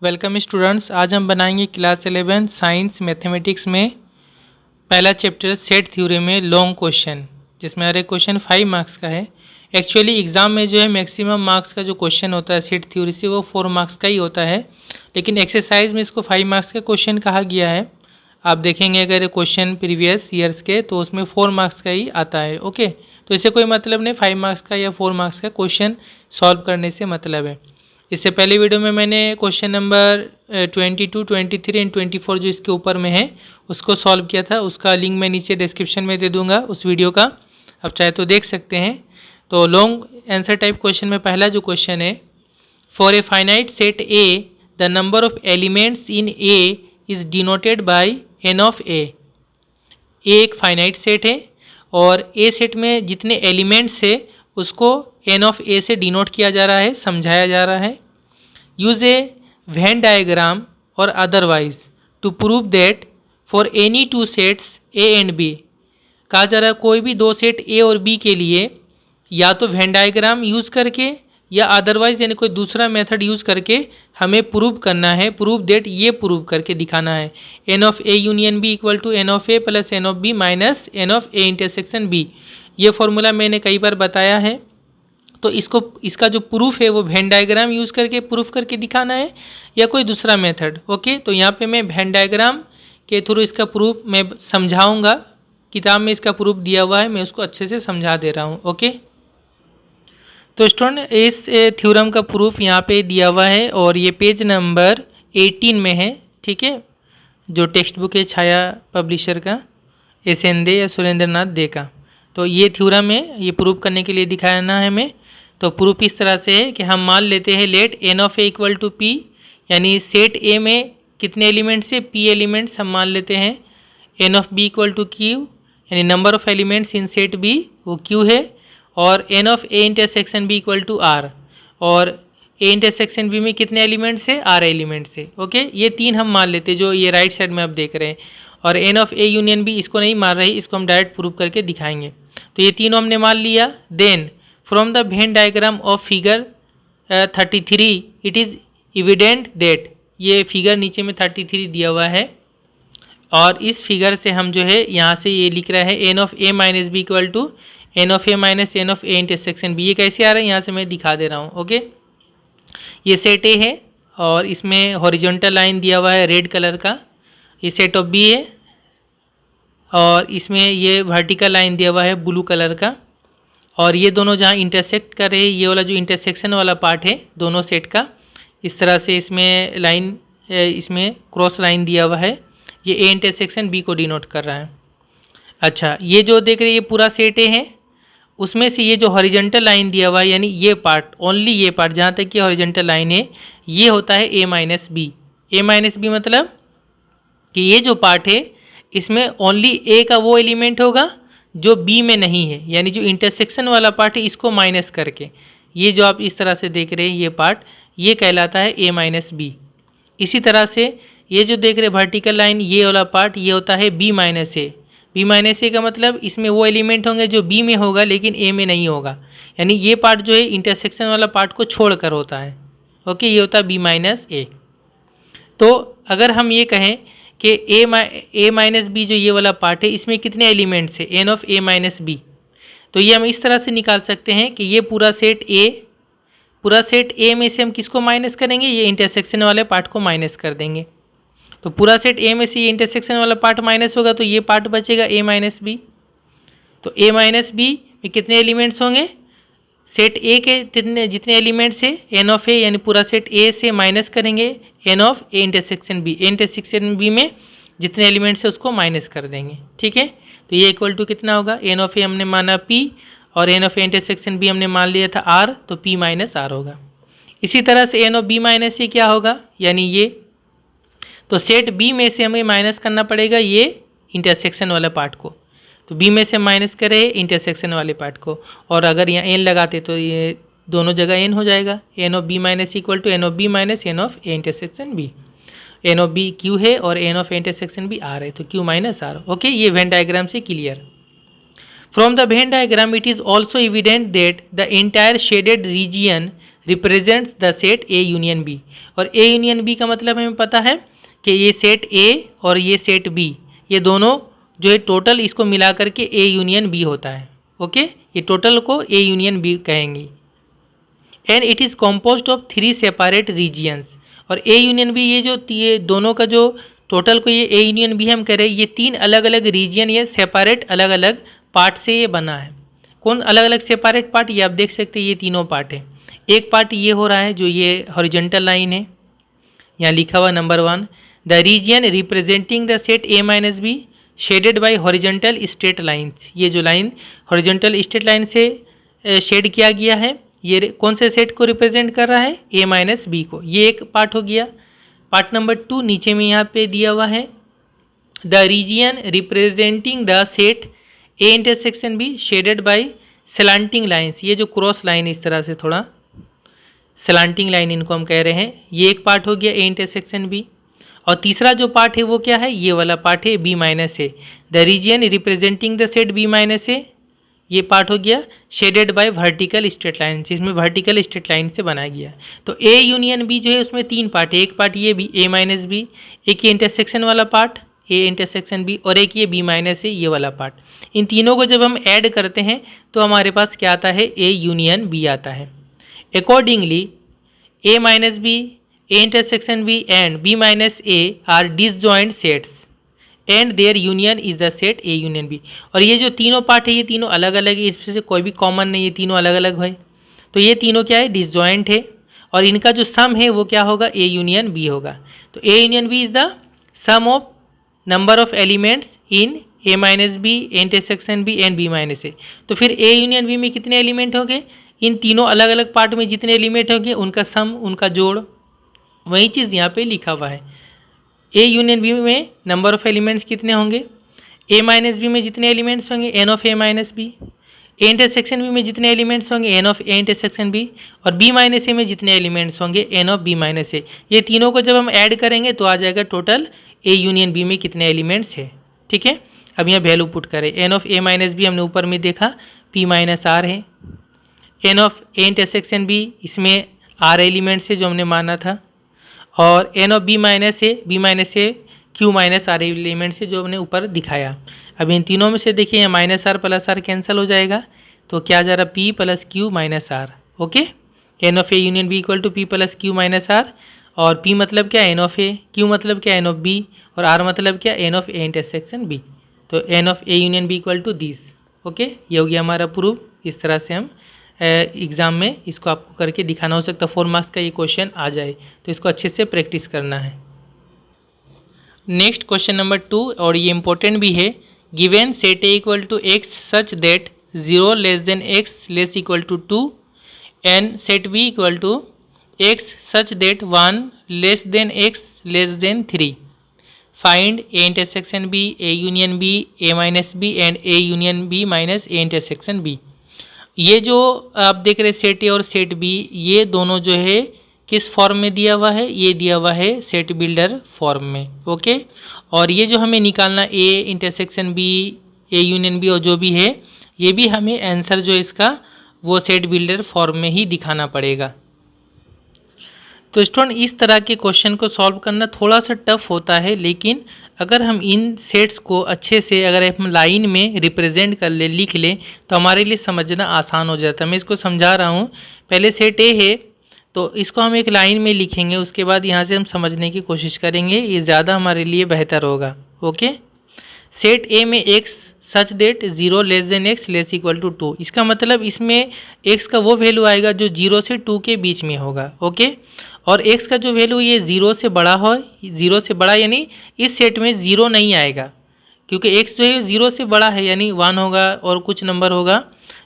Welcome students. आज हम बनाएंगे क्लास 11 साइंस मैथमेटिक्स में पहला चैप्टर सेट थ्योरम में लॉन्ग क्वेश्चन, जिसमें हर एक क्वेश्चन 5 मार्क्स का है। एक्चुअली एग्ज़ाम में जो है मैक्सिमम मार्क्स का जो क्वेश्चन होता है सेट थ्योरी से वो 4 मार्क्स का ही होता है, लेकिन एक्सरसाइज में इसको 5 मार्क्स का क्वेश्चन कहा गया है। आप देखेंगे अगर क्वेश्चन प्रीवियस ईयर्स के तो उसमें 4 मार्क्स का ही आता है। ओके, तो इससे कोई मतलब नहीं 5 मार्क्स का या 4 मार्क्स का क्वेश्चन सॉल्व करने से मतलब है। इससे पहले वीडियो में मैंने क्वेश्चन नंबर 22, 23 एंड 24 जो इसके ऊपर में है उसको सॉल्व किया था। उसका लिंक मैं नीचे डिस्क्रिप्शन में दे दूंगा उस वीडियो का, आप चाहे तो देख सकते हैं। तो लॉन्ग आंसर टाइप क्वेश्चन में पहला जो क्वेश्चन है, for a finite set A the number of elements in A is denoted by N of A. एक फाइनाइट सेट है और ए सेट में जितने एलिमेंट्स है उसको एन ऑफ ए से डिनोट किया जा रहा है, समझाया जा रहा है। यूज ए वेन डायग्राम और otherwise to prove that for any two sets A and B. कहा जा रहा है कोई भी दो सेट ए और बी के लिए या तो वेन डायग्राम यूज़ करके या अदरवाइज यानी कोई दूसरा मेथड यूज़ करके हमें प्रूव करना है। प्रूव दैट ये प्रूव करके दिखाना है n of A union B equal to n of A plus n of B minus n of A intersection B. ये फॉर्मूला मैंने कई बार बताया है। तो इसका जो प्रूफ है वो वेन डायग्राम यूज़ करके प्रूफ करके दिखाना है या कोई दूसरा मेथड। ओके, तो यहाँ पे मैं वेन डायग्राम के थ्रू इसका प्रूफ मैं समझाऊंगा। किताब में इसका प्रूफ दिया हुआ है, मैं उसको अच्छे से समझा दे रहा हूँ। ओके, तो स्टूडेंट इस थ्योरम का प्रूफ यहाँ पे दिया हुआ है और ये पेज नंबर 18 में है। ठीक है, जो टेक्स्ट बुक है छाया पब्लिशर का, SN दे या सुरेंद्र नाथ दे का। तो ये थ्योरम है, ये प्रूफ करने के लिए दिखाना है हमें। तो प्रूफ इस तरह से है कि हम मान लेते हैं let n of A equal to p, यानी सेट ए में कितने एलिमेंट्स है, पी एलिमेंट्स हम मान लेते हैं। N of B equal to Q, यानी number of elements in set B वो क्यू है। और N of A intersection B equal to R, और ए इंटरसेक्शन बी में कितने एलिमेंट्स है, आर एलिमेंट्स है। ओके, ये तीन हम मान लेते हैं जो ये राइट साइड में आप देख रहे हैं। और N of A union B इसको नहीं मान रही, इसको हम डायरेक्ट प्रूव करके दिखाएंगे। तो ये तीनों हमने मान लिया। Then from the Venn diagram of figure 33 it is evident that, ये फिगर नीचे में 33 दिया हुआ है और इस फिगर से हम जो है यहाँ से ये लिख रहा है n of A minus B equal to n of A minus n of A intersection B. ये कैसे आ रहा है यहाँ से मैं दिखा दे रहा हूँ। ओके, ये सेट ए है और इसमें हॉरिजॉन्टल लाइन दिया हुआ है रेड कलर का, ये सेट ऑफ बी है और इसमें ये वर्टिकल लाइन दिया हुआ है ब्लू कलर का। और ये दोनों जहाँ इंटरसेक्ट कर रहे हैं, ये वाला जो इंटरसेक्शन वाला पार्ट है दोनों सेट का, इस तरह से इसमें लाइन, इसमें क्रॉस लाइन दिया हुआ है, ये ए इंटरसेक्शन बी को डिनोट कर रहा है। अच्छा, ये जो देख रहे हैं ये पूरा सेट ए है, उसमें से ये जो हॉरिजॉन्टल लाइन दिया हुआ है यानी ये पार्ट, ओनली ये पार्ट जहाँ तक ये हॉरिजॉन्टल लाइन है ये होता है ए minus B. A minus B मतलब कि ये जो पार्ट है इसमें ओनली ए का वो एलिमेंट होगा जो बी में नहीं है, यानी जो इंटरसेक्शन वाला पार्ट है इसको माइनस करके ये जो आप इस तरह से देख रहे हैं ये पार्ट, ये कहलाता है ए माइनस बी। इसी तरह से ये जो देख रहे हैं वर्टिकल लाइन, ये वाला पार्ट ये होता है बी माइनस ए। बी माइनस ए का मतलब इसमें वो एलिमेंट होंगे जो बी में होगा लेकिन ए में नहीं होगा, यानी ये पार्ट जो है इंटरसेक्शन वाला पार्ट को छोड़कर होता है। ओके, ये होता है बी माइनस ए। तो अगर हम ये कहें कि ए माइनस बी जो ये वाला पार्ट है इसमें कितने एलिमेंट्स है, n of A minus B, तो ये हम इस तरह से निकाल सकते हैं कि ये पूरा सेट ए में से हम किसको माइनस करेंगे, ये इंटरसेक्शन वाले पार्ट को माइनस कर देंगे। तो पूरा सेट ए में से ये इंटरसेक्शन वाला पार्ट माइनस होगा तो ये पार्ट बचेगा ए माइनस बी। तो ए माइनस बी में कितने एलिमेंट्स होंगे, सेट ए के जितने एलिमेंट्स है एन ऑफ ए, यानी पूरा सेट ए से माइनस करेंगे n of A intersection B. A intersection B में जितने एलिमेंट्स है उसको माइनस कर देंगे। ठीक है, तो ये इक्वल टू कितना होगा, एन ऑफ ए हमने माना पी और N of A intersection B हमने मान लिया था आर, तो पी माइनस आर होगा। इसी तरह से एन ऑफ बी माइनस ए क्या होगा, यानी ये, तो सेट बी में से हमें माइनस करना पड़ेगा ये इंटरसेक्शन वाला पार्ट को, तो बी में से माइनस करें इंटरसेक्शन वाले पार्ट को, और अगर यहाँ एन लगाते तो ये दोनों जगह एन हो जाएगा। N of B minus equal to n of B minus n of A intersection B. N of B q है और N of A intersection B r है, तो क्यू माइनस आर। ओके, ये वेन डायग्राम से clear. From the Venn diagram it is also evident that the entire shaded region represents the set A union B. और A union B का मतलब हमें पता है कि ये सेट ए और ये सेट बी, ये दोनों जो है टोटल इसको मिला करके ए यूनियन बी होता है। ओके, ये टोटल को ए यूनियन बी कहेंगे। And it is composed of 3 separate regions. और ए यूनियन बी ये दोनों का जो टोटल को ये ए यूनियन बी हम कह रहे हैं, ये 3 अलग अलग रीजियन, ये सेपरेट अलग अलग पार्ट से ये बना है। कौन अलग अलग सेपरेट पार्ट, ये आप देख सकते हैं, ये तीनों पार्ट है। एक पार्ट ये हो रहा है जो ये हॉरिजॉन्टल लाइन है, यहाँ लिखा हुआ number 1, the region representing the set A minus B shaded bye horizontal straight lines. ये जो लाइन हॉरिजॉन्टल स्ट्रेट लाइन से शेड किया गया है, ये कौन से सेट को रिप्रेजेंट कर रहा है, ए माइनस बी को। ये एक पार्ट हो गया। पार्ट नंबर 2 नीचे में यहाँ पे दिया हुआ है, the region representing the set A intersection B shaded by slanting lines. ये जो क्रॉस लाइन इस तरह से थोड़ा स्लांटिंग लाइन इनको हम कह रहे हैं, ये एक पार्ट हो गया ए इंटरसेक्शन बी। और तीसरा जो पार्ट है वो क्या है, ये वाला पार्ट है B minus A, the region representing the set B minus A, ये पार्ट हो गया shaded by vertical straight line, जिसमें वर्टिकल स्ट्रेट लाइन से बनाया गया। तो ए यूनियन बी जो है उसमें 3 पार्ट है, एक पार्ट ये बी ए माइनस बी, एक ये इंटरसेक्शन वाला पार्ट ए इंटरसेक्शन बी, और एक ये बी माइनस ए ये वाला पार्ट। इन तीनों को जब हम ऐड करते हैं तो हमारे पास क्या आता है, ए यूनियन बी आता है। Accordingly A minus B, A intersection B and B minus A are disjoint sets and their union is the set A union B. और ये जो तीनों पार्ट है ये तीनों अलग अलग है, इसमें से कोई भी कॉमन नहीं है, तीनों अलग अलग है। तो ये तीनों क्या है, डिसजॉइंट है, और इनका जो सम है वो क्या होगा, ए यूनियन बी होगा। तो A union B is the sum of number of elements in A minus B, A intersection B and B minus A. तो फिर ए यूनियन बी में कितने एलिमेंट होंगे, इन तीनों अलग अलग पार्ट में जितने एलिमेंट होंगे उनका सम, उनका जोड़, वही चीज़ यहाँ पे लिखा हुआ है। ए यूनियन बी में नंबर ऑफ एलिमेंट्स कितने होंगे, ए माइनस बी में जितने एलिमेंट्स होंगे n of A minus B, A intersection B में जितने एलिमेंट्स होंगे n of A intersection B, और बी माइनस ए में जितने एलिमेंट्स होंगे n of B minus A. ये तीनों को जब हम ऐड करेंगे तो आ जाएगा टोटल ए यूनियन बी में कितने एलिमेंट्स है। ठीक है, अब यहाँ वैल्यू पुट करें, n of A minus B हमने ऊपर में देखा पी माइनस आर है, n of A intersection B इसमें आर एलिमेंट्स है जो हमने माना था, और N of B minus A q minus r elements है जो हमने ऊपर दिखाया। अब इन तीनों में से देखिए यहाँ minus R plus R cancel हो जाएगा, तो क्या जा रहा, P plus Q minus are. Okay, N of A union B equal to P plus Q minus R, और पी मतलब क्या, एन ऑफ ए, क्यू मतलब क्या, एन ऑफ बी, और आर मतलब क्या, N of A intersection B. तो N of A union B equal to this. Okay, ये हो गया हमारा प्रूफ। इस तरह से हम एग्ज़ाम में इसको आपको करके दिखाना हो सकता है, 4 मार्क्स का ये क्वेश्चन आ जाए, तो इसको अच्छे से प्रैक्टिस करना है। नेक्स्ट क्वेश्चन नंबर 2, और ये इंपॉर्टेंट भी है, given set A equal to x such that 0 less than x less equal to 2 and set B equal to x such that 1 less than x less than 3, find A intersection B, A union B, A minus B and A union B minus A intersection B. ये जो आप देख रहे set ए और set B, ये दोनों जो है किस फॉर्म में दिया हुआ है, ये दिया हुआ है सेट बिल्डर फॉर्म में। ओके, और ये जो हमें निकालना A intersection B, A union B और जो भी है, ये भी हमें आंसर जो इसका वो सेट बिल्डर फॉर्म में ही दिखाना पड़ेगा। तो स्टूडेंट इस तरह के क्वेश्चन को सॉल्व करना थोड़ा सा टफ होता है, लेकिन अगर हम इन सेट्स को अच्छे से अगर हम लाइन में रिप्रेजेंट कर ले, लिख लें, तो हमारे लिए समझना आसान हो जाता है। मैं इसको समझा रहा हूँ। पहले सेट ए है तो इसको हम एक लाइन में लिखेंगे, उसके बाद यहाँ से हम समझने की कोशिश करेंगे, ये ज़्यादा हमारे लिए बेहतर होगा। ओके, सेट ए में x such that 0 less than x less equal to 2, इसका मतलब इसमें एक्स का वो वैल्यू आएगा जो 0 से 2 के बीच में होगा। ओके, और एक्स का जो वैल्यू ये 0 से बड़ा हो, 0 से बड़ा यानी इस सेट में 0 नहीं आएगा, क्योंकि एक्स जो है 0 से बड़ा है, यानी 1 होगा और कुछ नंबर होगा,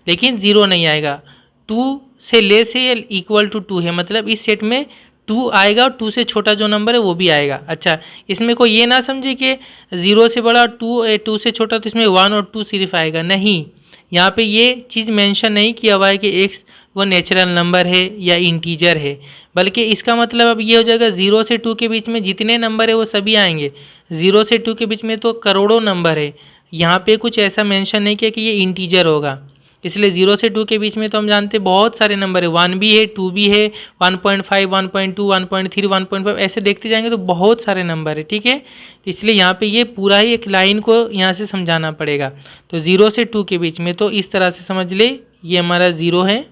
लेकिन 0 नहीं आएगा। 2 से लेस है या इक्वल टू 2 है, मतलब इस सेट में 2 आएगा और 2 से छोटा जो नंबर है वो भी आएगा। अच्छा, इसमें कोई ये ना समझे कि 0 से बड़ा 2 से छोटा तो इसमें 1 और 2 सिर्फ आएगा, नहीं, यहाँ पे ये चीज़ मेंशन नहीं किया हुआ है कि एक्स वो नेचुरल नंबर है या इंटीजर है, बल्कि इसका मतलब अब ये हो जाएगा 0 से 2 के बीच में जितने नंबर है वो सभी आएंगे। 0 से 2 के बीच में तो करोड़ों नंबर है, यहाँ पे कुछ ऐसा मेंशन नहीं किया कि ये इंटीजर होगा। इसलिए 0 से 2 के बीच में तो हम जानते हैं बहुत सारे नंबर है, 1 भी है, 2 भी है, 1.5, 1.2, 1.3, 1.5 ऐसे देखते जाएंगे तो बहुत सारे नंबर है। ठीक है, तो इसलिए यहाँ पे ये पूरा ही एक लाइन को यहाँ से समझाना पड़ेगा। तो 0 से 2 के बीच में तो इस तरह से समझ ले, ये हमारा 0 है,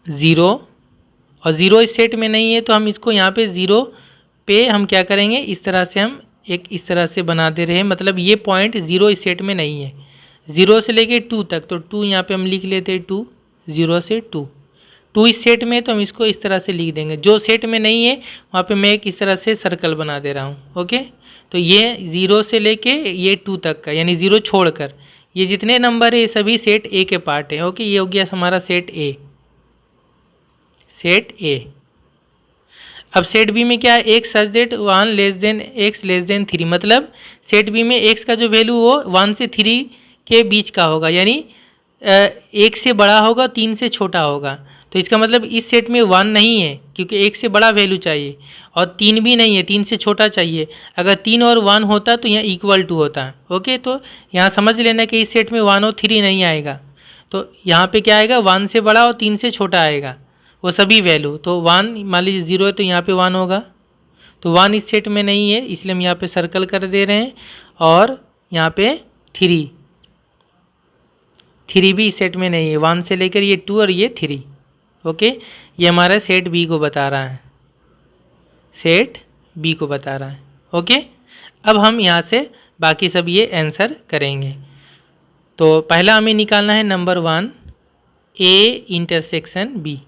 0 और 0 इस सेट में नहीं है तो हम इसको यहाँ पे 0 पे हम क्या करेंगे, इस तरह से हम एक इस तरह से बना दे रहे हैं, मतलब ये पॉइंट 0 इस सेट में नहीं है। 0 से लेके 2 तक, तो 2 यहाँ पे हम लिख लेते हैं 2, 0 से 2, 2 इस सेट में तो हम इसको इस तरह से लिख देंगे। जो सेट में नहीं है वहाँ पे मैं एक इस तरह से सर्कल बना दे रहा हूँ। ओके, तो ये 0 से लेके ये 2 तक का, यानी 0 छोड़कर ये जितने नंबर है ये सभी सेट ए के पार्ट है। ओके, ये हो गया हमारा सेट ए, सेट ए। अब सेट बी में क्या है, x such that 1 less than x less than 3, मतलब सेट बी में एक्स का जो वैल्यू वो 1 से 3 के बीच का होगा, यानी 1 से बड़ा होगा, 3 से छोटा होगा। तो इसका मतलब इस सेट में 1 नहीं है क्योंकि 1 से बड़ा वैल्यू चाहिए, और 3 भी नहीं है, 3 से छोटा चाहिए। अगर 3 और 1 होता तो यहाँ इक्वल टू होता। ओके, तो यहाँ समझ लेना कि इस सेट में 1 और 3 नहीं आएगा, तो यहाँ पे क्या आएगा, 1 से बड़ा और 3 से छोटा आएगा वो सभी वैल्यू। तो 1 मान लीजिए 0 है तो यहाँ पे 1 होगा, तो 1 इस सेट में नहीं है इसलिए हम यहाँ पे सर्कल कर दे रहे हैं, और यहाँ पे 3 भी इस सेट में नहीं है, 1 से लेकर ये 2 और ये 3। ओके, ये हमारा सेट बी को बता रहा है, सेट बी को बता रहा है। ओके, अब हम यहाँ से बाकी सब ये आंसर करेंगे। तो पहला हमें निकालना है number 1, A intersection B.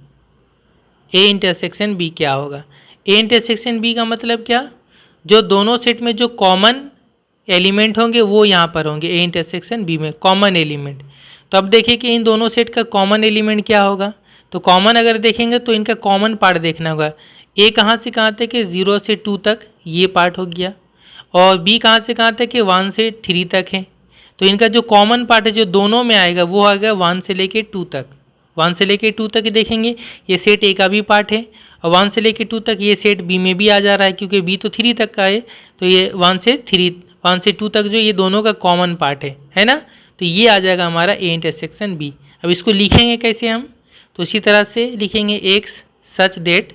A intersection B क्या होगा, ए इंटरसेक्शन बी का मतलब क्या, जो दोनों सेट में जो कॉमन एलिमेंट होंगे वो यहाँ पर होंगे ए इंटरसेक्शन बी में, कॉमन एलिमेंट। तो अब देखिए कि इन दोनों सेट का कॉमन एलिमेंट क्या होगा, तो कॉमन अगर देखेंगे तो इनका कॉमन पार्ट देखना होगा। ए कहाँ से कहाँ तक है, 0 से 2 तक ये पार्ट हो गया, और बी कहाँ से कहाँ तक है, 1 से 3 तक है। तो इनका जो कॉमन पार्ट है जो दोनों में आएगा वो आएगा 1 से लेके 2 तक। 1 से लेके 2 तक देखेंगे ये सेट ए का भी पार्ट है, और 1 से लेके 2 तक ये सेट बी में भी आ जा रहा है क्योंकि बी तो 3 तक का है, तो ये 1 से 2 तक जो ये दोनों का कॉमन पार्ट है ना, तो ये आ जाएगा हमारा ए इंटरसेक्शन बी। अब इसको लिखेंगे कैसे हम, तो इसी तरह से लिखेंगे एक्स सच दैट,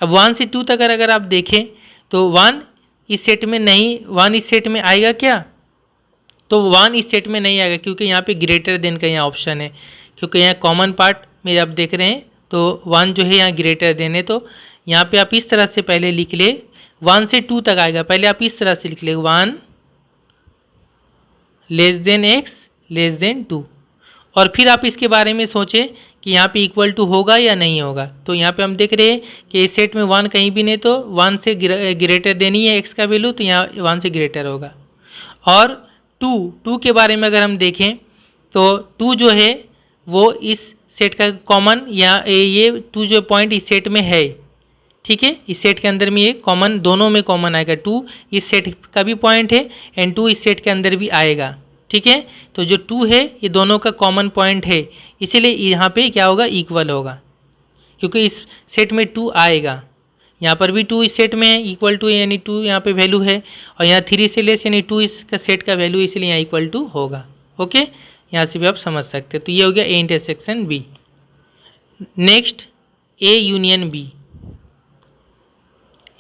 अब 1 से 2 तक अगर आप देखें तो 1 इस सेट में नहीं, 1 इस सेट में आएगा क्या, तो 1 इस सेट में नहीं आएगा क्योंकि यहाँ पे ग्रेटर देन का यहाँ ऑप्शन है, क्योंकि यहाँ कॉमन पार्ट में आप देख रहे हैं तो 1 जो है यहाँ ग्रेटर देन है। तो यहाँ पे आप इस तरह से पहले लिख ले, 1 से 2 तक आएगा, पहले आप इस तरह से लिख ले 1 less than x less than 2, और फिर आप इसके बारे में सोचें कि यहाँ पे इक्वल टू होगा या नहीं होगा। तो यहाँ पे हम देख रहे हैं कि इस सेट में 1 कहीं भी नहीं, तो 1 से ग्रेटर देन ही है एक्स का वैल्यू, तो यहाँ 1 से ग्रेटर होगा। और 2 के बारे में अगर हम देखें तो 2 जो है वो इस सेट का कॉमन, या ये 2 जो पॉइंट इस सेट में है, ठीक है, इस सेट के अंदर में ये कॉमन, दोनों में कॉमन आएगा। 2 इस सेट का भी पॉइंट है एंड 2 इस सेट के अंदर भी आएगा, ठीक है। तो जो 2 है ये दोनों का कॉमन पॉइंट है, इसीलिए यहाँ पे क्या होगा, इक्वल होगा, क्योंकि इस सेट में 2 आएगा। यहाँ पर भी 2 इस सेट में है, इक्वल टू यानी 2 यहाँ पे वैल्यू है, और यहाँ 3 से लेस यानी 2 इसका सेट का वैल्यू, इसलिए यहाँ इक्वल टू होगा। ओके, यहाँ से भी आप समझ सकते हैं। तो ये हो गया A intersection B. Next A union B,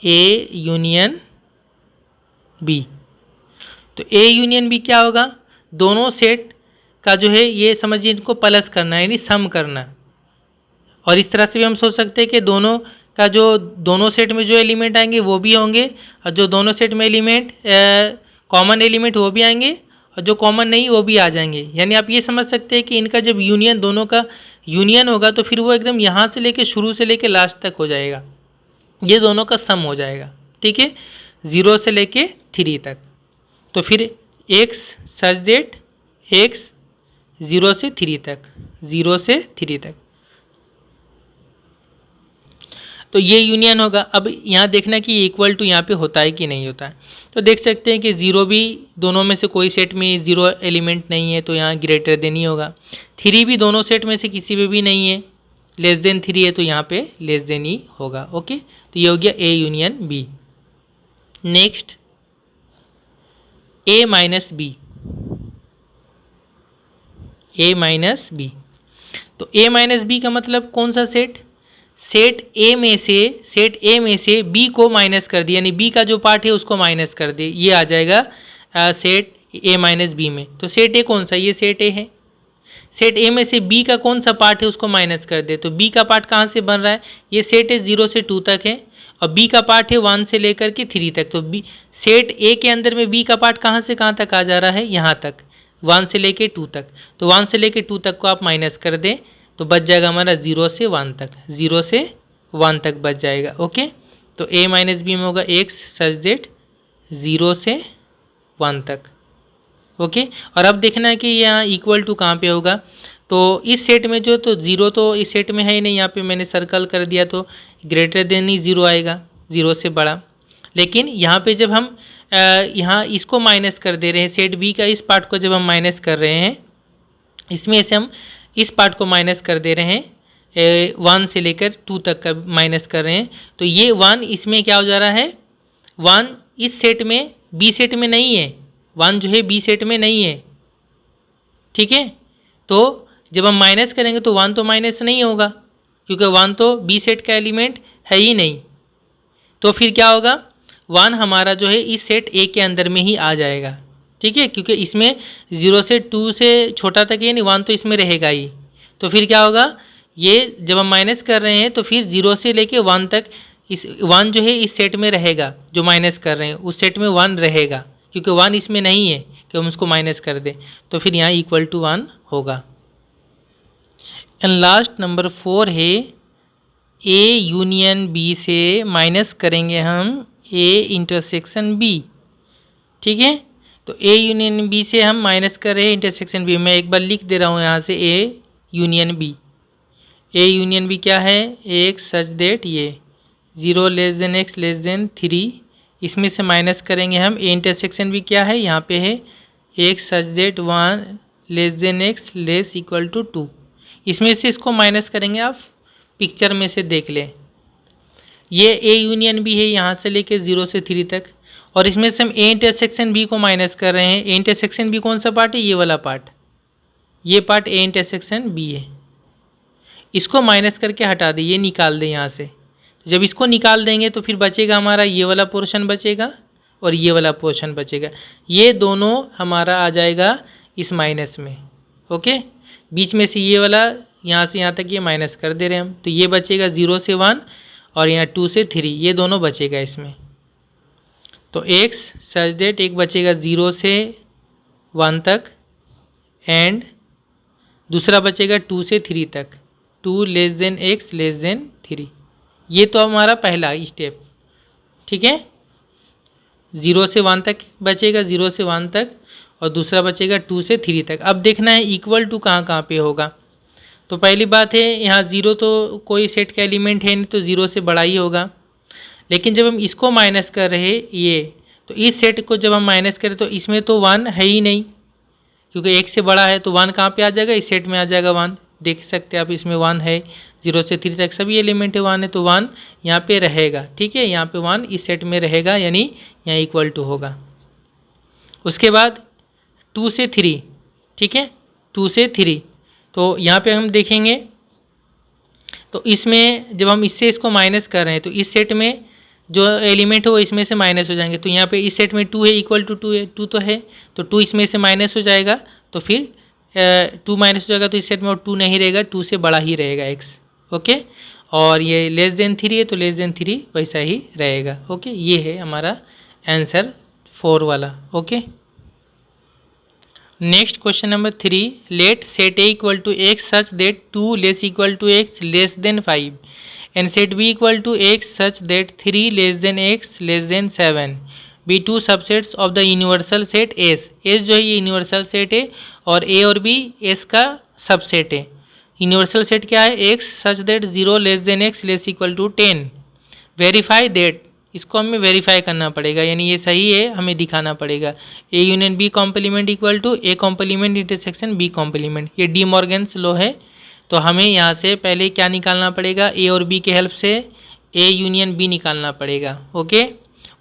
A union B. तो ए यूनियन बी क्या होगा, दोनों सेट का जो है ये समझिए इनको प्लस करना है, यानी सम करना। और इस तरह से भी हम सोच सकते हैं कि दोनों का जो दोनों सेट में जो एलिमेंट आएंगे वो भी होंगे, और जो दोनों सेट में एलिमेंट कॉमन एलिमेंट वो भी आएंगे, और जो कॉमन नहीं वो भी आ जाएंगे। यानी आप ये समझ सकते हैं कि इनका जब यूनियन, दोनों का यूनियन होगा तो फिर वो एकदम यहाँ से लेके शुरू से लेके लास्ट तक हो जाएगा, ये दोनों का सम हो जाएगा, ठीक है, 0 से लेके 3 तक। तो फिर एक्स सच दैट एक्स 0 से 3 तक, 0 से 3 तक, तो ये यूनियन होगा। अब यहाँ देखना कि इक्वल टू यहाँ पे होता है कि नहीं होता है। तो देख सकते हैं कि 0 भी दोनों में से कोई सेट में 0 एलिमेंट नहीं है, तो यहाँ ग्रेटर देन ही होगा। 3 भी दोनों सेट में से किसी में भी नहीं है, लेस देन 3 है, तो यहाँ पे लेस देन ही होगा। ओके, तो ये हो गया A union B. Next A minus B, A minus B. तो ए माइनस बी का मतलब कौन सा सेट? सेट ए में से बी को माइनस कर दिया, यानी बी का जो पार्ट है उसको माइनस कर दे, ये आ जाएगा सेट ए माइनस बी में। तो सेट ए कौन सा? ये सेट ए है। सेट ए में से बी का कौन सा पार्ट है उसको माइनस कर दे, तो बी का पार्ट कहाँ से बन रहा है? ये सेट है 0 से 2 तक है, और बी का पार्ट है 1 से लेकर के 3 तक। तो बी सेट ए के अंदर में बी का पार्ट कहाँ से कहाँ तक आ जा रहा है? यहाँ तक, 1 से लेके 2 तक। तो 1 से लेके 2 तक को आप माइनस कर दें तो बच जाएगा हमारा 0 से 1 तक, 0 से 1 तक बच जाएगा। ओके, तो ए माइनस बी में होगा एक्स सच दैट 0 से 1 तक। ओके, और अब देखना है कि यहाँ इक्वल टू कहाँ पे होगा। तो इस सेट में जो, तो 0 तो इस सेट में है ही नहीं, यहाँ पे मैंने सर्कल कर दिया, तो ग्रेटर देन ही 0 आएगा, 0 से बड़ा। लेकिन यहाँ पे जब हम यहाँ इसको माइनस कर दे रहे हैं, सेट बी का इस पार्ट को जब हम माइनस कर रहे हैं, इसमें से हम इस पार्ट को माइनस कर दे रहे हैं, 1 से लेकर 2 तक का माइनस कर रहे हैं, तो ये 1 इसमें क्या हो जा रहा है? 1 इस सेट में, बी सेट में नहीं है, 1 जो है बी सेट में नहीं है। ठीक है, तो जब हम माइनस करेंगे तो 1 तो माइनस नहीं होगा, क्योंकि 1 तो बी सेट का एलिमेंट है ही नहीं। तो फिर क्या होगा? 1 हमारा जो है इस सेट ए के अंदर में ही आ जाएगा। ठीक है, क्योंकि इसमें 0 से 2 से छोटा तक है नहीं, 1 तो इसमें रहेगा ही। तो फिर क्या होगा? ये जब हम माइनस कर रहे हैं तो फिर 0 से लेके 1 तक इस 1 जो है इस सेट में रहेगा, जो माइनस कर रहे हैं उस सेट में 1 रहेगा, क्योंकि 1 इसमें नहीं है कि हम उसको माइनस कर दें। तो फिर यहाँ इक्वल टू 1 होगा। एंड लास्ट नंबर 4 है ए यूनियन बी से माइनस करेंगे हम ए इंटरसेक्शन बी। ठीक है, तो ए यूनियन बी से हम माइनस कर रहे हैं इंटरसेक्शन बी। मैं एक बार लिख दे रहा हूँ यहाँ से, A union B. A union B क्या है? एक्स सच देट ये 0 less than x less than 3, इसमें से माइनस करेंगे हम ए इंटरसेक्शन बी क्या है? यहाँ पे है x such that 1 less than x less equal to 2। इसमें से इसको माइनस करेंगे, आप पिक्चर में से देख लें। ये ए यूनियन बी है यहाँ से लेके 0 से 3 तक, और इसमें से हम ए इंटरसेक्शन बी को माइनस कर रहे हैं। ए इंटरसेक्शन बी कौन सा पार्ट है? ये वाला पार्ट, ये पार्ट ए इंटरसेक्शन बी है। इसको माइनस करके हटा दें, ये निकाल दें यहाँ से। जब इसको निकाल देंगे तो फिर बचेगा हमारा ये वाला पोर्शन बचेगा और ये वाला पोर्शन बचेगा। ये दोनों हमारा आ जाएगा इस माइनस में। ओके, बीच में से ये वाला यहाँ से यहाँ तक ये माइनस कर दे रहे हैं हम, तो ये बचेगा 0 से 1 और यहाँ 2 से 3, ये दोनों बचेगा इसमें। तो एक्स सच देट एक बचेगा 0 से 1 तक, एंड दूसरा बचेगा 2 से 3 तक, 2 less than x less than 3। ये तो हमारा पहला स्टेप। ठीक है, 0 से 1 तक बचेगा, 0 से 1 तक, और दूसरा बचेगा 2 से 3 तक। अब देखना है इक्वल टू कहाँ कहाँ पे होगा। तो पहली बात है, यहाँ 0 तो कोई सेट का एलिमेंट है नहीं, तो 0 से बड़ा ही होगा। लेकिन जब हम इसको माइनस कर रहे ये, तो इस सेट को जब हम माइनस करें तो इसमें तो 1 है ही नहीं, क्योंकि 1 से बड़ा है, तो 1 कहाँ पे आ जाएगा? इस सेट में आ जाएगा 1। देख सकते हैं आप, इसमें 1 है, 0 से 3 तक सभी एलिमेंट है 1 है, तो 1 यहाँ पे रहेगा। ठीक है, यहाँ पे 1 इस सेट में रहेगा, यानी यहाँ इक्वल टू होगा। उसके बाद 2 से 3, ठीक है, 2 से 3, तो यहाँ पे हम देखेंगे, तो इसमें जब हम इससे इसको माइनस कर रहे हैं तो इस सेट में जो एलिमेंट है वो इसमें से माइनस हो जाएंगे। तो यहाँ पे इस सेट में 2 है, इक्वल टू 2 है, 2 तो है, तो 2 इसमें से माइनस हो जाएगा, तो फिर 2 माइनस हो जाएगा, तो इस सेट में और 2 नहीं रहेगा, 2 से बड़ा ही रहेगा एक्स। ओके, और ये लेस देन 3 है, तो लेस देन 3 वैसा ही रहेगा। ओके, ये है हमारा आंसर 4 वाला। Okay, next question number 3, let set A equal to x such that 2 less equal to x less than 5 and set B equal to x such that 3 less than x less than 7 be 2 subsets of the universal set S. S जो है ये universal set है, और A और B S का subset है। Universal set क्या है? X such that 0 less than x less equal to 10। Verify that, इसको हमें वेरीफाई करना पड़ेगा, यानी ये सही है, हमें दिखाना पड़ेगा। A union B complement equal to A complement intersection B complement, ये डी मॉर्गन्स लॉ है। तो हमें यहाँ से पहले क्या निकालना पड़ेगा? ए और बी के हेल्प से ए यूनियन बी निकालना पड़ेगा। ओके,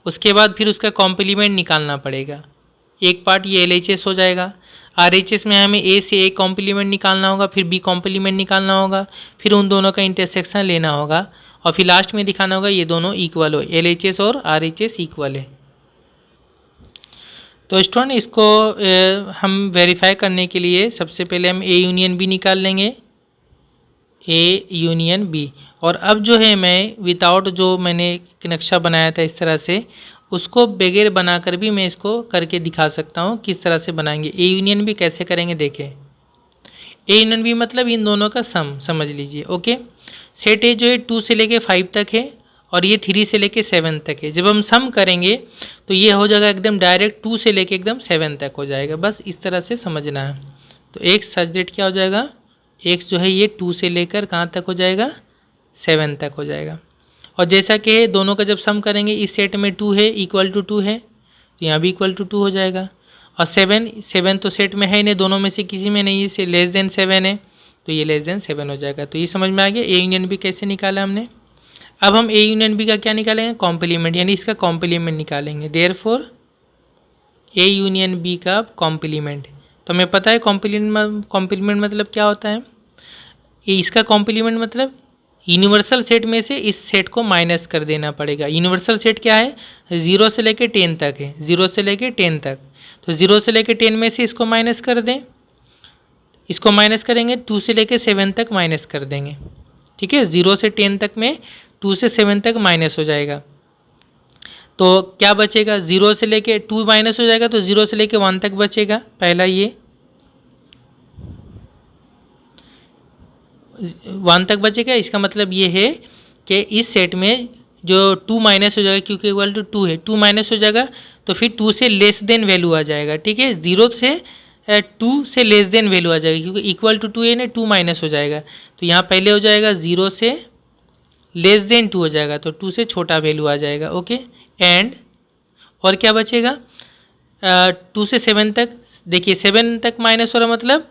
उसके बाद फिर उसका कॉम्प्लीमेंट निकालना पड़ेगा। एक पार्ट ये LHS हो जाएगा। RHS में हमें A से A कॉम्प्लीमेंट निकालना होगा, फिर B कॉम्प्लीमेंट निकालना होगा, फिर उन दोनों का इंटरसेक्शन लेना होगा और फिर लास्ट में दिखाना होगा ये दोनों इक्वल हो, LHS और RHS इक्वल है। तो स्टूडेंट इसको हम वेरीफाई करने के लिए सबसे पहले हम A यूनियन B निकाल लेंगे, A यूनियन B। और अब जो है मैं विदाउट जो मैंने नक्शा बनाया था इस तरह से, उसको बगैर बनाकर भी मैं इसको करके दिखा सकता हूँ किस तरह से बनाएंगे। A यूनियन B कैसे करेंगे देखें। A यूनियन B मतलब इन दोनों का सम समझ लीजिए। ओके, सेट A जो है 2 से लेके 5 तक है और ये 3 से लेके 7 तक है। जब हम सम करेंगे तो ये हो जाएगा एकदम डायरेक्ट 2 से लेके एकदम 7 तक हो जाएगा। बस इस तरह से समझना है। तो एक सच डेट क्या हो जाएगा, x जो है ये 2 से लेकर कहाँ तक हो जाएगा, 7 तक हो जाएगा। और जैसा कि दोनों का जब सम करेंगे इस सेट में 2 है इक्वल टू 2 है तो यहाँ भी इक्वल टू 2 हो जाएगा। और 7 तो सेट में है ही नहीं, दोनों में से किसी में नहीं, इसे लेस देन 7 है तो ये लेस देन 7 हो जाएगा। तो ये समझ में आ गया A यूनियन B कैसे निकाला हमने। अब हम A यूनियन B का क्या निकालेंगे, कॉम्प्लीमेंट, यानी इसका कॉम्प्लीमेंट निकालेंगे। देयरफॉर A यूनियन B का कॉम्प्लीमेंट, तो हमें पता है कॉम्प्लीमेंट मतलब क्या होता है। इसका कॉम्प्लीमेंट मतलब यूनिवर्सल सेट में से इस सेट को माइनस कर देना पड़ेगा। यूनिवर्सल सेट क्या है, 0 से लेके 10 तक है, 0 से लेके 10 तक। तो 0 से लेके 10 में से इसको माइनस कर दें, इसको माइनस करेंगे 2 से लेके 7 तक माइनस कर देंगे। ठीक है, 0 से 10 तक में 2 से 7 तक माइनस हो जाएगा तो क्या बचेगा, 0 से लेके 2 माइनस हो जाएगा तो 0 से लेके 1 तक बचेगा। पहला ये 1 तक बचेगा, इसका मतलब ये है कि इस सेट में जो 2 माइनस हो जाएगा क्योंकि इक्वल टू 2 है, 2 माइनस हो जाएगा तो फिर 2 से लेस देन वैल्यू आ जाएगा। ठीक है, 0 से 2 से लेस देन वैल्यू आ जाएगी क्योंकि इक्वल टू 2 है ना, 2 माइनस हो जाएगा तो यहाँ पहले हो जाएगा 0 से लेस देन 2 हो जाएगा तो 2 से छोटा वैल्यू आ जाएगा। ओके, एंड और क्या बचेगा, 2 से 7 तक, देखिए 7 तक माइनस हो रहा मतलब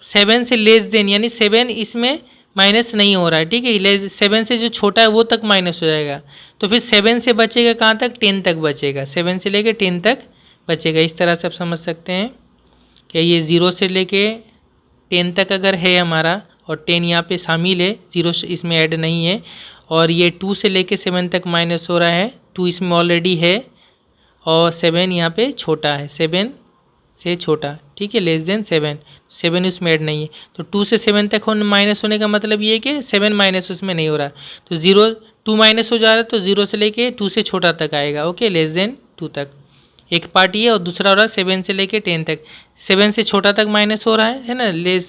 7 से लेस देन, यानी 7 इसमें माइनस नहीं हो रहा है। ठीक है, 7 से जो छोटा है वो तक माइनस हो जाएगा तो फिर 7 से बचेगा कहाँ तक, 10 तक बचेगा, 7 से लेके 10 तक बचेगा। इस तरह से आप समझ सकते हैं कि ये 0 से लेके 10 तक अगर है हमारा और 10 यहाँ पे शामिल है, 0 इसमें ऐड नहीं है, और ये 2 से लेके 7 तक माइनस हो रहा है, 2 इसमें ऑलरेडी है और 7 यहाँ पे छोटा है, 7 से छोटा। ठीक है, लेस देन 7 उसमें ऐड नहीं है तो 2 से 7 तक माइनस होने का मतलब ये है कि 7 माइनस उसमें नहीं हो रहा तो 2 माइनस हो जा रहा है तो 0 से लेके 2 से छोटा तक आएगा। ओके, लेस देन 2 तक एक पार्ट ये और दूसरा हो रहा है 7 से लेके 10 तक, 7 से छोटा तक माइनस हो रहा है ना, लेस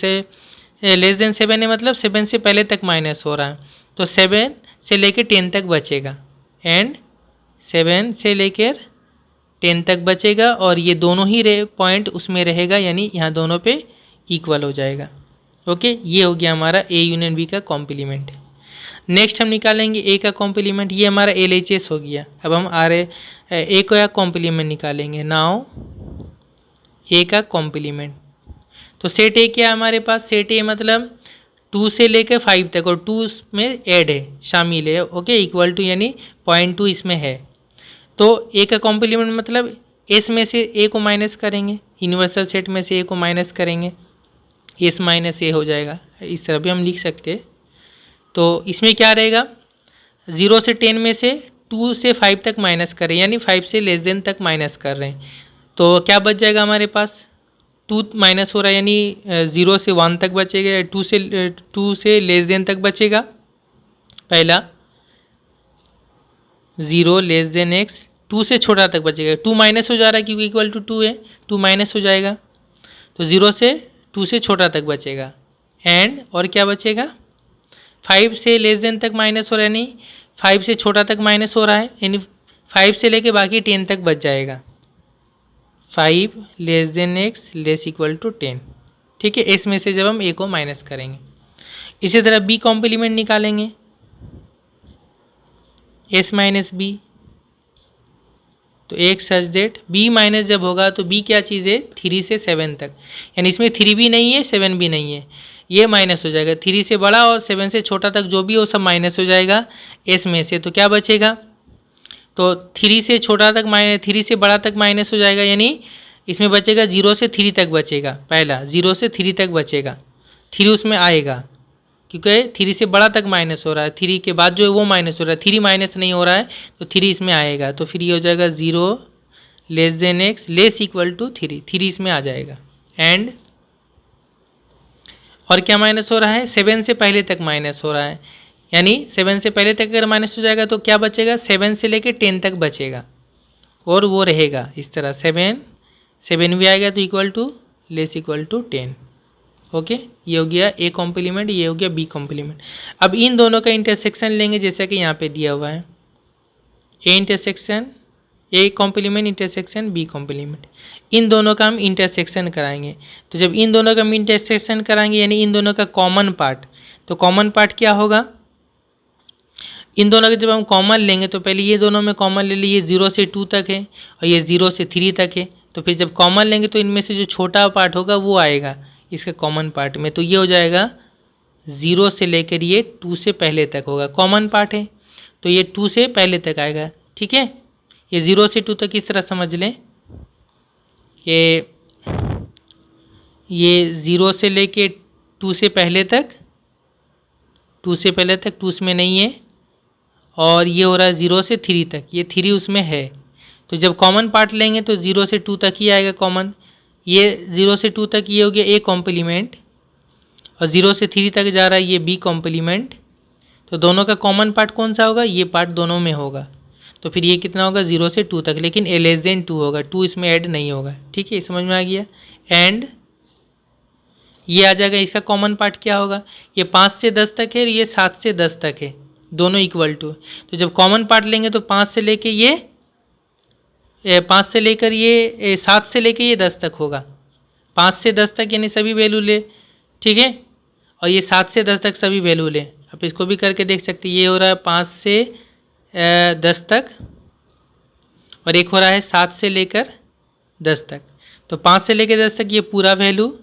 देन 7 है मतलब 7 से पहले तक माइनस हो रहा है तो 7 से लेके 10 तक बचेगा एंड 7 से लेकर 10 तक बचेगा और ये दोनों ही पॉइंट उसमें रहेगा, यानी यहाँ दोनों पे इक्वल हो जाएगा। ओके, ये हो गया हमारा A यूनियन B का कॉम्प्लीमेंट। नेक्स्ट हम निकालेंगे A का कॉम्प्लीमेंट, ये हमारा LHS हो गया। अब हम A का कॉम्प्लीमेंट निकालेंगे। नाउ A का कॉम्प्लीमेंट, तो सेट A क्या है हमारे पास, सेट A मतलब 2 से लेकर 5 तक और 2 में ऐड है, शामिल है। ओके, इक्वल टू यानी 0.2 इसमें है तो A का कॉम्प्लीमेंट मतलब S में से A को माइनस करेंगे, यूनिवर्सल सेट में से A को माइनस करेंगे, S माइनस A हो जाएगा। इस तरह भी हम लिख सकते हैं। तो इसमें क्या रहेगा, 0 से 10 में से 2 से 5 तक माइनस करें, यानी 5 से लेस देन तक माइनस कर रहे हैं तो क्या बच जाएगा हमारे पास, 2 माइनस हो रहा है यानी 0 से 1 तक बचेगा, 2 से लेस देन तक बचेगा। पहला 0 लेस देन x, 2 से छोटा तक बचेगा, 2 माइनस हो जा रहा है क्योंकि इक्वल टू 2 है, 2 माइनस हो जाएगा तो 0 से 2 से छोटा तक बचेगा एंड और क्या बचेगा, 5 से लेस देन तक माइनस हो रहा है, यानी 5 से छोटा तक माइनस हो रहा है, यानी 5 से लेके बाकी 10 तक बच जाएगा, 5 less than x less equal to 10। ठीक है, इस में से जब हम A को माइनस करेंगे। इसी तरह B कॉम्प्लीमेंट निकालेंगे, S माइनस B, तो एक सच डेट B माइनस जब होगा तो B क्या चीज़ है, 3 से 7 तक, यानी इसमें 3 भी नहीं है 7 भी नहीं है, ये माइनस हो जाएगा। 3 से बड़ा और 7 से छोटा तक जो भी हो सब माइनस हो जाएगा S में से, तो क्या बचेगा, तो 3 से छोटा तक 3 से बड़ा तक माइनस हो जाएगा, यानी इसमें बचेगा 0 से 3 तक बचेगा, पहला 0 से 3 तक बचेगा, 3 उसमें आएगा क्योंकि 3 से बड़ा तक माइनस हो रहा है, 3 के बाद जो है वो माइनस हो रहा है, 3 माइनस नहीं हो रहा है तो 3 इसमें आएगा, तो फिर ये हो जाएगा 0 less than x less equal to 3, 3 इसमें आ जाएगा। एंड और क्या माइनस हो रहा है, 7 से पहले तक माइनस हो रहा है, यानी 7 से पहले तक अगर माइनस हो जाएगा तो क्या बचेगा, 7 से लेके 10 तक बचेगा और वो रहेगा इस तरह, 7 भी आएगा तो equal to less equal to 10। Okay, ये हो गया ए कॉम्प्लीमेंट, ये हो गया बी कॉम्प्लीमेंट। अब इन दोनों का इंटरसेक्शन लेंगे जैसा कि यहाँ पे दिया हुआ है, A intersection A complement intersection B complement, इन दोनों का हम इंटरसेक्शन कराएंगे। तो जब इन दोनों का हम इंटरसेक्शन कराएंगे यानी इन दोनों का कॉमन पार्ट, तो कॉमन पार्ट क्या होगा, इन दोनों का जब हम कॉमन लेंगे तो पहले ये दोनों में कॉमन ले लीजिए, 0 से 2 तक है और ये 0 से 3 तक है, तो फिर जब कॉमन लेंगे तो इनमें से जो छोटा पार्ट होगा वो आएगा इसके कॉमन पार्ट में, तो ये हो जाएगा 0 से लेकर ये 2 से पहले तक होगा, कॉमन पार्ट है तो ये 2 से पहले तक आएगा। ठीक है, ये 0 से 2 तक इस तरह समझ लें कि ये 0 से लेके 2 से पहले तक, 2 से पहले तक 2 उसमें नहीं है, और ये हो रहा है 0 से 3 तक, ये 3 उसमें है, तो जब कॉमन पार्ट लेंगे तो 0 से 2 तक ही आएगा कॉमन, ये 0 से 2 तक ये हो गया ए कॉम्प्लीमेंट और 0 से 3 तक जा रहा है ये बी कॉम्प्लीमेंट, तो दोनों का कॉमन पार्ट कौन सा होगा, ये पार्ट दोनों में होगा, तो फिर ये कितना होगा 0 से 2 तक, लेकिन ए लेस देन 2 होगा, 2 इसमें ऐड नहीं होगा। ठीक है, समझ में आ गया। एंड ये आ जाएगा, इसका कॉमन पार्ट क्या होगा, ये 5 से 10 तक है और ये 7 से 10 तक है, दोनों इक्वल टू, तो जब कॉमन पार्ट लेंगे तो 5 से लेके ये 5 से लेकर ये 7 से लेके ये 10 तक होगा, 5 से 10 तक यानी सभी वैल्यू ले, ठीक है, और ये 7 से 10 तक सभी वैल्यू ले। आप इसको भी करके देख सकते हैं, ये हो रहा है 5 से 10 तक और एक हो रहा है 7 से लेकर 10 तक, तो 5 से लेकर 10 तक ये पूरा वैल्यू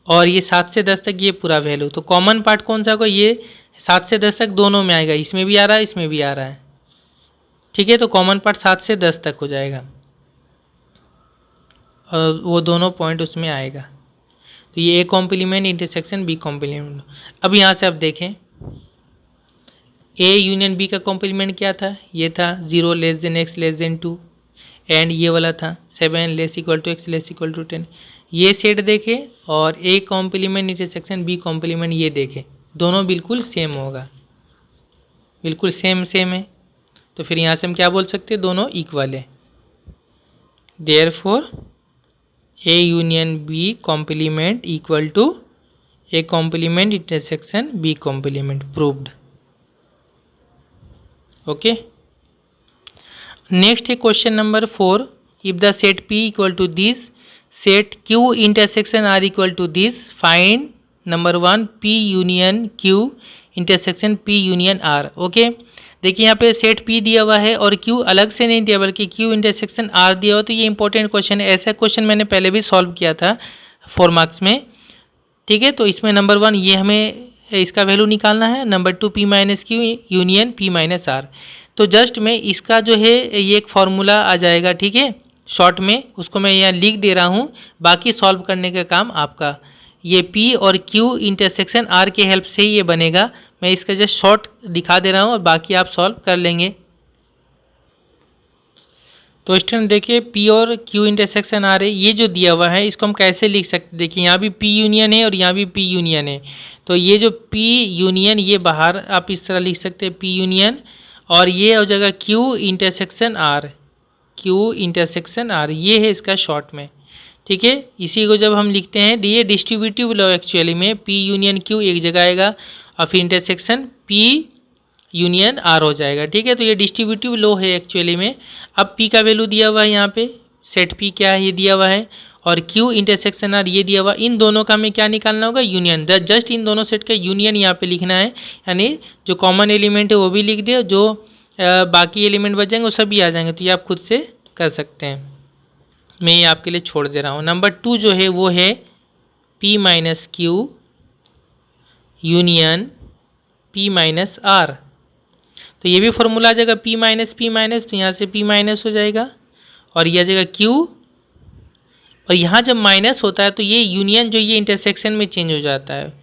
और ये 7 से 10 तक ये पूरा वैल्यू, तो कॉमन पार्ट कौन सा होगा, ये 7 से 10 तक दोनों में आएगा, इसमें भी आ रहा है इसमें भी आ रहा है। ठीक है, तो कॉमन पार्ट 7 से 10 तक हो जाएगा और वो दोनों पॉइंट उसमें आएगा, तो ये A complement intersection B complement. अब यहाँ से आप देखें ए यूनियन बी का कॉम्प्लीमेंट क्या था, ये था 0 less than x less than 2, and ये वाला था 7 less equal to x less equal to 10। ये सेट देखे और A complement intersection B complement ये देखे, दोनों बिल्कुल सेम होगा, बिल्कुल सेम है, तो फिर यहाँ से हम क्या बोल सकते हैं, दोनों इक्वल है। Therefore A union B complement equal to A complement intersection B complement, proved. Okay, next है question number 4, if the set P equal to this set Q intersection R equal to this, find number 1 P union Q intersection P union R। ओके, देखिए यहाँ पे set P दिया हुआ है और Q अलग से नहीं दिया बल्कि Q इंटरसेक्शन R दिया हुआ, तो ये इंपॉर्टेंट क्वेश्चन है, ऐसा क्वेश्चन मैंने पहले भी सॉल्व किया था 4 मार्क्स में। ठीक है, तो इसमें नंबर 1 ये हमें इसका वैल्यू निकालना है, number 2 P minus Q union P minus R। तो जस्ट मैं इसका जो है ये एक फार्मूला आ जाएगा, ठीक है, शॉर्ट में उसको मैं यहाँ लिख दे रहा हूँ, बाकी सॉल्व करने का काम आपका। ये P और Q इंटरसेक्शन R के हेल्प से ही ये बनेगा, मैं इसका जस्ट शॉर्ट दिखा दे रहा हूँ और बाकी आप सॉल्व कर लेंगे। तो स्टूडेंट देखिए P और Q इंटरसेक्शन R है, ये जो दिया हुआ है इसको हम कैसे लिख सकते हैं, देखिए यहाँ भी P यूनियन है और यहाँ भी P यूनियन है, तो ये जो P यूनियन ये बाहर आप इस तरह लिख सकते हैं P यूनियन, और ये हो जाएगा Q intersection R, Q intersection R, ये है इसका शॉर्ट में। ठीक है, इसी को जब हम लिखते हैं ये डिस्ट्रीब्यूटिव लॉ एक्चुअली में P यूनियन Q एक जगह आएगा और फिर इंटरसेक्शन P यूनियन R हो जाएगा। ठीक है, तो ये डिस्ट्रीब्यूटिव लॉ है एक्चुअली में। अब P का वैल्यू दिया हुआ है यहाँ पे, सेट P क्या है ये दिया हुआ है, और Q इंटरसेक्शन R ये दिया हुआ, इन दोनों का हमें क्या निकालना होगा, यूनियन। जस्ट इन दोनों सेट का यूनियन यहाँ पे लिखना है, यानी जो कॉमन एलिमेंट है वो भी लिख दे, जो बाकी एलिमेंट बच जाएंगे वो सभी आ जाएंगे, तो ये आप खुद से कर सकते हैं, मैं ये आपके लिए छोड़ दे रहा हूँ। नंबर 2 जो है वो है P minus Q union P minus R, तो ये भी फॉर्मूला आ जाएगा P माइनस, तो यहाँ से P माइनस हो जाएगा और ये आ जाएगा Q और यहाँ जब माइनस होता है तो ये यूनियन जो ये इंटरसेक्शन में चेंज हो जाता है,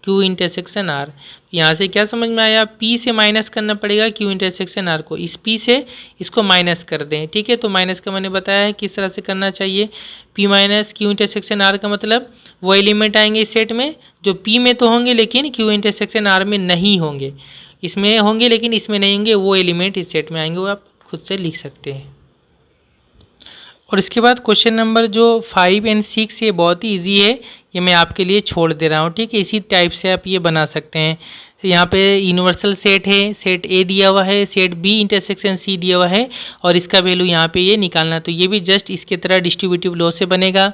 क्यू इंटरसेक्शन आर। यहाँ से क्या समझ में आया, पी से माइनस करना पड़ेगा क्यू इंटरसेक्शन आर को, इस पी से इसको माइनस कर दें, ठीक है। तो माइनस का मैंने बताया है किस तरह से करना चाहिए। P minus q intersection r का मतलब वो एलिमेंट आएंगे इस सेट में जो पी में तो होंगे लेकिन क्यू इंटरसेक्शन आर में नहीं होंगे, इसमें होंगे लेकिन इसमें नहीं होंगे, वो एलिमेंट इस सेट में आएंगे, वो आप खुद से लिख सकते हैं। और इसके बाद क्वेश्चन नंबर जो 5 और 6 ये बहुत ही ईजी है, ये मैं आपके लिए छोड़ दे रहा हूँ, ठीक है। इसी टाइप से आप ये बना सकते हैं। यहाँ पे यूनिवर्सल सेट है, सेट ए दिया हुआ है, सेट बी इंटरसेक्शन सी दिया हुआ है और इसका वैल्यू यहाँ पे ये निकालना, तो ये भी जस्ट इसके तरह डिस्ट्रीब्यूटिव लॉ से बनेगा।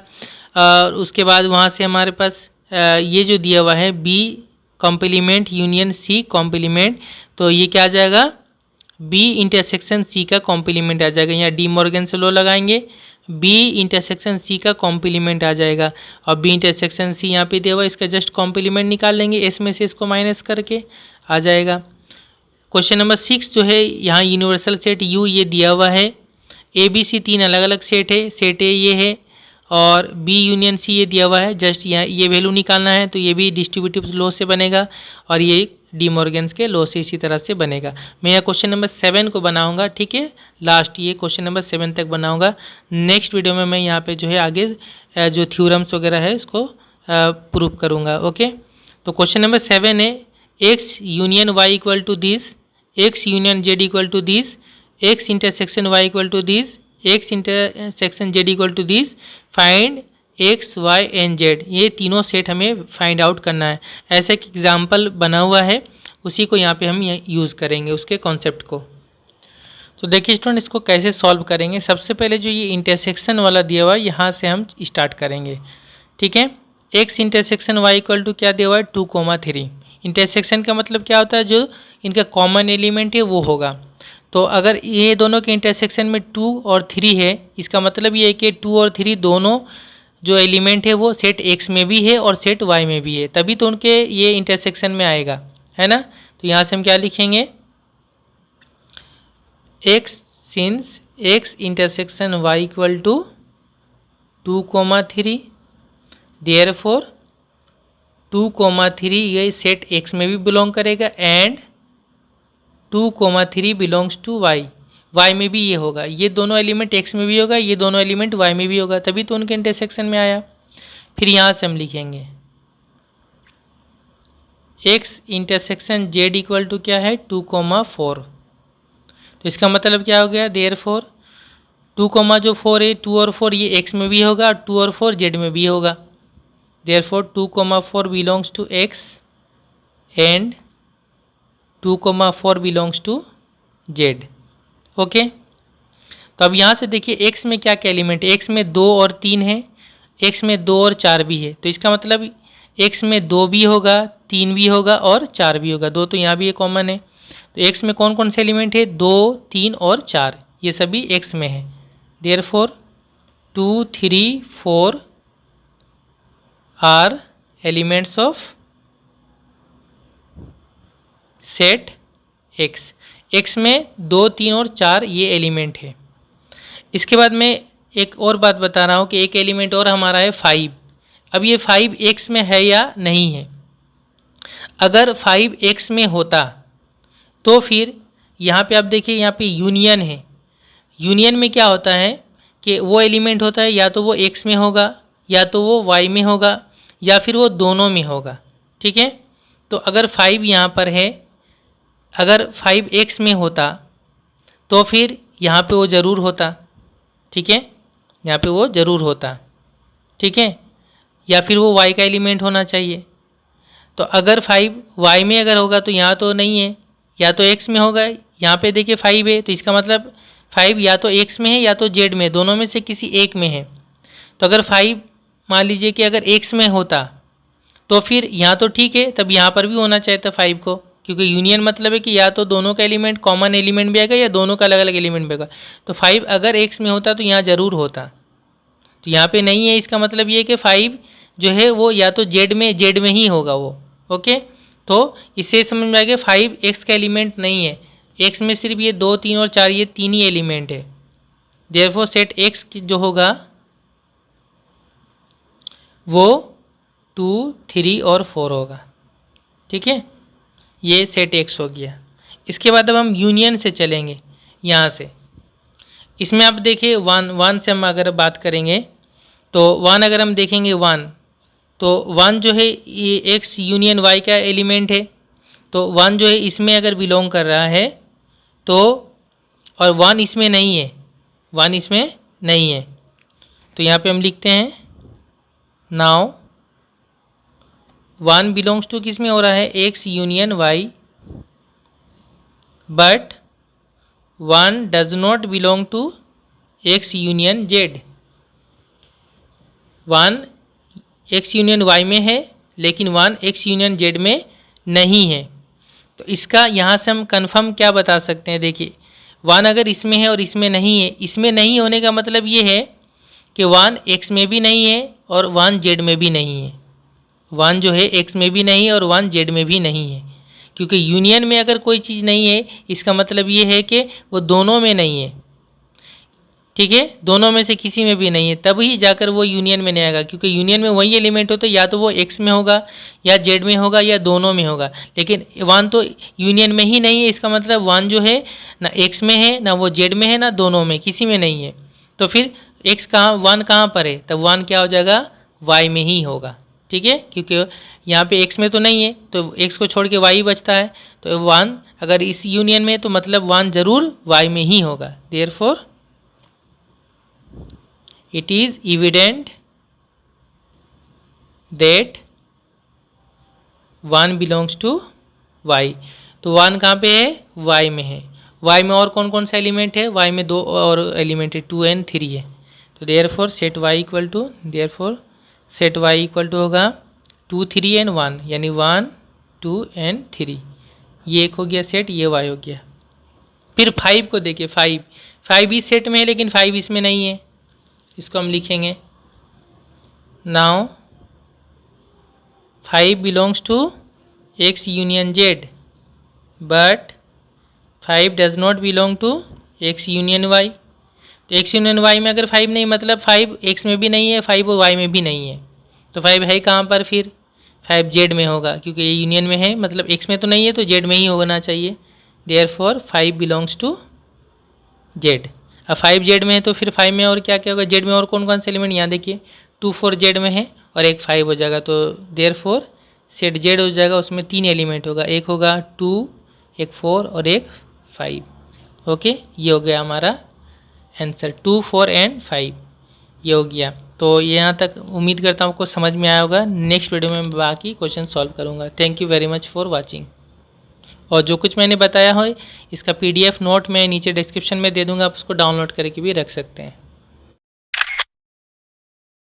उसके बाद वहाँ से हमारे पास ये जो दिया हुआ है B complement union C complement, तो ये क्या आ जाएगा, बी इंटरसेक्शन सी का कॉम्प्लीमेंट आ जाएगा। यहाँ डी मॉर्गन से लॉ लगाएंगे, बी इंटरसेक्शन सी का कॉम्प्लीमेंट आ जाएगा और बी इंटरसेक्शन सी यहाँ पे दिया हुआ, इसका जस्ट कॉम्प्लीमेंट निकाल लेंगे, एस में से इसको माइनस करके आ जाएगा। क्वेश्चन नंबर 6 जो है, यहाँ यूनिवर्सल सेट यू ये दिया हुआ है, ए बी सी 3 अलग अलग सेट है, सेट ए ये है और बी यूनियन सी ये दिया हुआ है, जस्ट यहाँ ये वैल्यू निकालना है, तो ये भी डिस्ट्रीब्यूटिव लॉ से बनेगा और ये डी मॉर्गन्स के लॉ से इसी तरह से बनेगा। मैं यहाँ क्वेश्चन नंबर 7 को बनाऊंगा, ठीक है, लास्ट ये क्वेश्चन नंबर 7 तक बनाऊंगा। नेक्स्ट वीडियो में मैं यहाँ पे जो है आगे जो थ्योरम्स वगैरह है इसको प्रूव करूँगा, ओके। तो क्वेश्चन नंबर 7 है, X union Y equal to this, X union Z equal to this, X intersection Y equal to this, X intersection Z equal to this, find X Y and Z, ये तीनों set हमें find out करना है। ऐसा एक example बना हुआ है, उसी को यहाँ पे हम यूज़ करेंगे उसके कॉन्सेप्ट को। तो देखिए स्टूडेंट, इसको कैसे सॉल्व करेंगे। सबसे पहले जो ये इंटरसेक्शन वाला दिया हुआ है यहाँ से हम स्टार्ट करेंगे, ठीक है। X intersection Y equal to क्या दिया हुआ है, 2,3। इंटरसेक्शन का मतलब क्या होता है, जो इनका कॉमन एलिमेंट है वो होगा। तो अगर ये दोनों के इंटरसेक्शन में 2 और 3 है, इसका मतलब ये है कि 2 और 3 दोनों जो एलिमेंट है वो सेट एक्स में भी है और सेट वाई में भी है, तभी तो उनके ये इंटरसेक्शन में आएगा, है ना। तो यहाँ से हम क्या लिखेंगे, X since X intersection Y equal to 2,3, therefore 2,3 ये सेट एक्स में भी बिलोंग करेगा and 2,3 belongs to Y, Y में भी ये होगा, ये दोनों एलिमेंट एक्स में भी होगा, ये दोनों एलिमेंट वाई में भी होगा, तभी तो उनके इंटरसेक्शन में आया। फिर यहाँ से हम लिखेंगे X intersection Z equal to क्या है, 2,4। तो इसका मतलब क्या हो गया, देयरफॉर 2, जो 4 है, 2 और 4 ये एक्स में भी होगा और 2 और 4 जेड में भी होगा, therefore 2,4 belongs to X and 2,4 belongs to Z, okay. तो अब यहाँ से देखिए एक्स में क्या क्या एलिमेंट है, एक्स में 2 और 3 है, एक्स में 2 और 4 भी है, तो इसका मतलब एक्स में 2 भी होगा, 3 भी होगा और 4 भी होगा, 2 तो यहाँ भी ये कॉमन है। तो एक्स में कौन कौन से एलिमेंट है, 2, 3 और 4, ये सभी एक्स में है, therefore 2, 3, 4 are elements of set X. X में 2, 3 और 4 ये एलिमेंट है। इसके बाद मैं एक और बात बता रहा हूँ कि एक एलिमेंट और हमारा है 5। अब ये 5 एक्स में है या नहीं है। अगर 5 एक्स में होता तो फिर यहाँ पे आप देखिए, यहाँ पे यूनियन है, यूनियन में क्या होता है कि वो एलिमेंट होता है या तो वो एक्स में होगा या तो वो वाई में होगा या फिर वो दोनों में होगा, ठीक है। तो अगर 5 यहाँ पर है, अगर 5 एक्स में होता तो फिर यहाँ पे वो ज़रूर होता, ठीक है, यहाँ पे वो ज़रूर होता, ठीक है, या फिर वो y का एलिमेंट होना चाहिए। तो अगर 5 y में अगर होगा तो यहाँ तो नहीं है, या तो x में होगा, यहाँ पे देखिए 5 है, तो इसका मतलब 5 या तो x में है या तो z में, दोनों में से किसी एक में है। तो अगर 5 मान लीजिए कि अगर x में होता तो फिर यहाँ तो ठीक है, तब यहाँ पर भी होना चाहिए था 5 को, क्योंकि यूनियन मतलब है कि या तो दोनों का एलिमेंट कॉमन एलिमेंट भी आएगा या दोनों का अलग अलग एलिमेंट भी आएगा। तो 5 अगर एक्स में होता तो यहाँ ज़रूर होता, तो यहाँ पे नहीं है, इसका मतलब ये है कि 5 जो है वो या तो जेड में ही होगा वो, ओके। तो इससे समझ में आ गया 5 एक्स का एलिमेंट नहीं है, एक्स में सिर्फ ये 2, 3 और 4 ये 3 ही एलिमेंट है। देयरफॉर सेट एक्स जो होगा वो 2, 3 और 4 होगा। ठीक है, ये सेट एक्स हो गया। इसके बाद अब हम यूनियन से चलेंगे यहाँ से। इसमें आप देखिए वन से हम अगर बात करेंगे तो वन अगर हम देखेंगे तो वन जो है ये एक्स यूनियन वाई का एलिमेंट है। तो वन जो है इसमें अगर बिलोंग कर रहा है तो, और वन इसमें नहीं है, वन इसमें नहीं है, तो यहाँ पे हम लिखते हैं नाउ वन बिलोंग्स टू किस में हो रहा है, X union Y, but one does not belong to X union Z. One X union Y में है लेकिन वन एक्स यूनियन जेड में नहीं है। तो इसका यहाँ से हम कंफर्म क्या बता सकते हैं, देखिए वन अगर इसमें है और इसमें नहीं है, इसमें नहीं होने का मतलब ये है कि वन एक्स में भी नहीं है और वन जेड में भी नहीं है। वन जो है एक्स में भी नहीं है और वन जेड में भी नहीं है, क्योंकि यूनियन में अगर कोई चीज़ नहीं है इसका मतलब ये है कि वो दोनों में नहीं है। ठीक है, दोनों में से किसी में भी नहीं है, तभी जाकर वो यूनियन में नहीं आएगा, क्योंकि यूनियन में वही एलिमेंट होता है, या तो वो एक्स में होगा या जेड में होगा या दोनों में होगा। लेकिन वन तो यूनियन में ही नहीं है, इसका मतलब वन जो है ना एक्स में है ना वो जेड में है ना दोनों में, किसी में नहीं है। तो फिर एक्स कहाँ, वन कहाँ पर है, तब वन क्या हो जाएगा, वाई में ही होगा। ठीक है, क्योंकि यहाँ पे एक्स में तो नहीं है तो एक्स को छोड़ के वाई बचता है, तो वन अगर इस यूनियन में तो मतलब वन जरूर वाई में ही होगा। Therefore it is evident that one belongs to y। तो वन कहाँ पे है, y में है। y में और कौन कौन सा एलिमेंट है, y में 2 और एलिमेंट है, 2 and 3 है। तो therefore set y equal to, therefore set y equal to होगा 2, 3 and 1, यानी 1, 2 and 3। ये एक हो गया सेट, ये y हो गया। फिर 5 को देखिए, 5 इस सेट में है लेकिन 5 इसमें नहीं है, इसको हम लिखेंगे now 5 belongs to X union Z but 5 does not belong to X union Y. तो एक्स यूनियन वाई में अगर 5 नहीं, मतलब 5 एक्स में भी नहीं है, 5 वाई में भी नहीं है, तो 5 है कहाँ पर, फिर 5 जेड में होगा, क्योंकि ये यूनियन में है, मतलब एक्स में तो नहीं है तो जेड में ही होना चाहिए। Therefore 5 belongs to Z. अब 5 जेड में है तो फिर 5 में और क्या क्या होगा, जेड में और कौन कौन से एलिमेंट, यहाँ देखिए 2, 4 जेड में है और एक 5 हो जाएगा, तो देयरफॉर सेट जेड हो जाएगा, उसमें 3 एलिमेंट होगा, एक होगा 2, एक 4 और एक 5। ओके, ये हो गया हमारा आंसर, 2, 4 एंड 5 ये हो गया। तो यहाँ तक उम्मीद करता हूँ आपको समझ में आया होगा। नेक्स्ट वीडियो में मैं बाकी क्वेश्चन सॉल्व करूँगा। Thank you very much for watching. और जो कुछ मैंने बताया हो इसका PDF नोट मैं नीचे डिस्क्रिप्शन में दे दूँगा, आप उसको डाउनलोड करके भी रख सकते हैं।